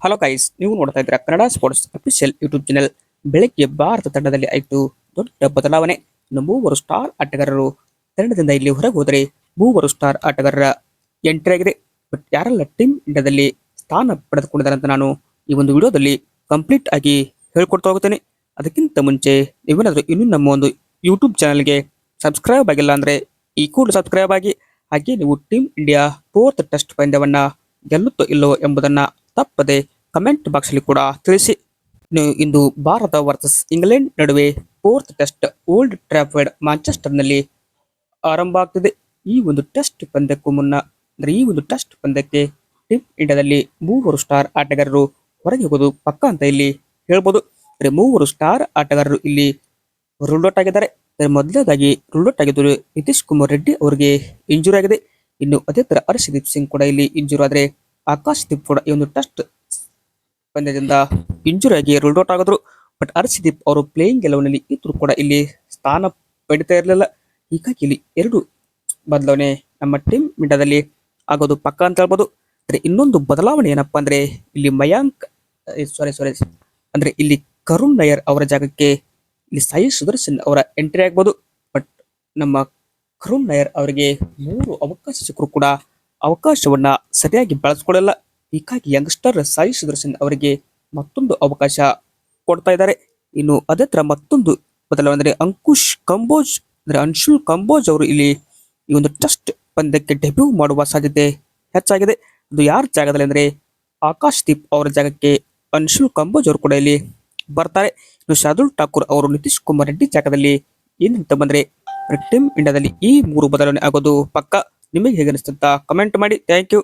Hello guys, ನೀವು ನೋಡ್ತಾ ಇದ್ದೀರಾ Kannada sports official YouTube channel. ಬೆಳಗ್ಗೆ ಭಾರತ ತಂಡದಲ್ಲಿ ಆಯಿತು ದೊಡ್ಡ ಬದಲಾವಣೆ. ಇನ್ನು ಮೂವರು ಸ್ಟಾರ್ ಆಟಗಾರರು ತಂಡದಿಂದ ಇಲ್ಲಿ ಹೊರಗೆ ಹೋದರೆ ಮೂವರು ಸ್ಟಾರ್ ಆಟಗಾರರ ಎಂಟ್ರಿ ಆಗಿದೆ. ಬಟ್ ಯಾರೆಲ್ಲ ಟೀಮ್ ಇಂಡಿಯಾದಲ್ಲಿ ಸ್ಥಾನ ಪಡೆದುಕೊಂಡಿದ್ದಾರೆ ಅಂತ ನಾನು ಈ ಒಂದು ವಿಡಿಯೋದಲ್ಲಿ ಕಂಪ್ಲೀಟ್ ಆಗಿ ಹೇಳ್ಕೊಡ್ತಾ ಹೋಗ್ತೇನೆ. ಅದಕ್ಕಿಂತ ಮುಂಚೆ ನೀವೇನಾದರೂ ಇನ್ನೂ ನಮ್ಮ ಒಂದು ಯೂಟ್ಯೂಬ್ ಚಾನಲ್ಗೆ ಸಬ್ಸ್ಕ್ರೈಬ್ ಆಗಿಲ್ಲ ಅಂದರೆ ಈ ಕೂಡಲೇ ಸಬ್ಸ್ಕ್ರೈಬ್ ಆಗಿ. ಹಾಗೆ ನೀವು ಟೀಮ್ ಇಂಡಿಯಾ ಫೋರ್ತ್ ಟೆಸ್ಟ್ ಪಂದ್ಯವನ್ನ ಗೆಲ್ಲುತ್ತೋ ಇಲ್ಲೋ ಎಂಬುದನ್ನ ತಪ್ಪದೆ ಕಮೆಂಟ್ ಬಾಕ್ಸ್ ಅಲ್ಲಿ ಕೂಡ ತಿಳಿಸಿ. ಇಂದು ಭಾರತ ವರ್ಸಸ್ ಇಂಗ್ಲೆಂಡ್ ನಡುವೆ ಫೋರ್ತ್ ಟೆಸ್ಟ್ ಓಲ್ಡ್ ಟ್ರಾಫರ್ಡ್ ಮ್ಯಾಂಚೆಸ್ಟರ್ನಲ್ಲಿ ಆರಂಭ ಆಗ್ತಿದೆ. ಈ ಒಂದು ಟೆಸ್ಟ್ ಪಂದ್ಯಕ್ಕೂ ಮುನ್ನ ಅಂದ್ರೆ ಈ ಒಂದು ಟೆಸ್ಟ್ ಪಂದ್ಯಕ್ಕೆ ಟೀಮ್ ಇಂಡಿಯಾದಲ್ಲಿ ಮೂವರು ಸ್ಟಾರ್ ಆಟಗಾರರು ಹೊರಗೆ ಹೋಗೋದು ಪಕ್ಕ ಅಂತ ಇಲ್ಲಿ ಹೇಳ್ಬೋದು. ಅಂದ್ರೆ ಮೂವರು ಸ್ಟಾರ್ ಆಟಗಾರರು ಇಲ್ಲಿ ರೂಲ್ ಔಟ್ ಆಗಿದ್ದಾರೆ. ಮೊದಲನೇದಾಗಿ ರೂಲ್ ಔಟ್ ಆಗಿದ್ದು ನಿತೀಶ್ ಕುಮಾರ್ ರೆಡ್ಡಿ ಅವರಿಗೆ ಇಂಜುರಿ ಆಗಿದೆ. ಇನ್ನು ಅದೇ ತರ ಹರ್ಷದೀಪ್ ಸಿಂಗ್ ಕೂಡ ಇಲ್ಲಿ ಇಂಜುರಿ ಆದ್ರೆ ಆಕಾಶ್ ದೀಪ್ ಕೂಡ ಈ ಒಂದು ಟೆಸ್ಟ್ ಪಂದ್ಯದಿಂದ ಇಂಜುರಿ ಆಗಿ ರೂಲ್ ಔಟ್ ಆಗಿದ್ರು. ಬಟ್ ಹರ್ಷದೀಪ್ ಅವರು ಪ್ಲೇಯಿಂಗ್ ಗೆಲುವಿನಲ್ಲಿ ಇದ್ರು ಕೂಡ ಇಲ್ಲಿ ಸ್ಥಾನ ಪಡಿತಾ ಇರಲಿಲ್ಲ. ಹೀಗಾಗಿ ಇಲ್ಲಿ ಎರಡು ಬದಲಾವಣೆ ನಮ್ಮ ಟೀಮ್ ಇಂಡಿಯಾದಲ್ಲಿ ಆಗೋದು ಪಕ್ಕ ಅಂತ ಹೇಳ್ಬೋದು. ಅಂದ್ರೆ ಇನ್ನೊಂದು ಬದಲಾವಣೆ ಏನಪ್ಪಾ ಅಂದ್ರೆ ಇಲ್ಲಿ ಮಯಾಂಕ್ ಸಾರಿ ಅಂದ್ರೆ ಇಲ್ಲಿ ಕರುಣ್ ನಾಯರ್ ಅವರ ಜಾಗಕ್ಕೆ ಇಲ್ಲಿ ಸಾಯಿ ಸುದರ್ಶನ್ ಅವರ ಎಂಟ್ರಿ ಆಗ್ಬೋದು. ಬಟ್ ನಮ್ಮ ಕರುಣ್ ನಾಯರ್ ಅವರಿಗೆ 3 ಅವಕಾಶ ಸಿಕ್ಕರು ಕೂಡ ಅವಕಾಶವನ್ನ ಸರಿಯಾಗಿ ಬಳಸ್ಕೊಳ್ಳಲ್ಲ. ಹೀಗಾಗಿ ಯಂಗ್ಸ್ಟರ್ ಸಾಯಿ ಸುದರ್ಶನ್ ಅವರಿಗೆ ಮತ್ತೊಂದು ಅವಕಾಶ ಕೊಡ್ತಾ ಇದ್ದಾರೆ. ಇನ್ನು ಅದೇ ತರ ಮತ್ತೊಂದು ಬದಲಾವಣೆ ಅಂದ್ರೆ ಅನ್ಶುಲ್ ಕಂಬೋಜ್ ಅವರು ಇಲ್ಲಿ ಈ ಒಂದು ಟೆಸ್ಟ್ ಪಂದ್ಯಕ್ಕೆ ಡೆಬ್ಯೂ ಮಾಡುವ ಸಾಧ್ಯತೆ ಹೆಚ್ಚಾಗಿದೆ. ಇದು ಯಾರ ಜಾಗದಲ್ಲಿ ಅಂದ್ರೆ ಆಕಾಶ್ ದೀಪ್ ಅವರ ಜಾಗಕ್ಕೆ ಅನ್ಶುಲ್ ಕಂಬೋಜ್ ಅವರು ಕೂಡ ಇಲ್ಲಿ ಬರ್ತಾರೆ. ಇನ್ನು ಶಾರ್ದುಲ್ ಠಾಕೂರ್ ಅವರು ನಿತೀಶ್ ಕುಮಾರ್ ರೆಡ್ಡಿ ಜಾಗದಲ್ಲಿ ಏನಂತ ಬಂದ್ರೆ ಟೀಮ್ ಇಂಡಿಯಾದಲ್ಲಿ ಈ 3 ಬದಲಾವಣೆ ಆಗೋದು ಪಕ್ಕ. ನಿಮಗೆ ಹೇಗೆ ಅನಿಸ್ತಂತ ಕಮೆಂಟ್ ಮಾಡಿ. Thank you.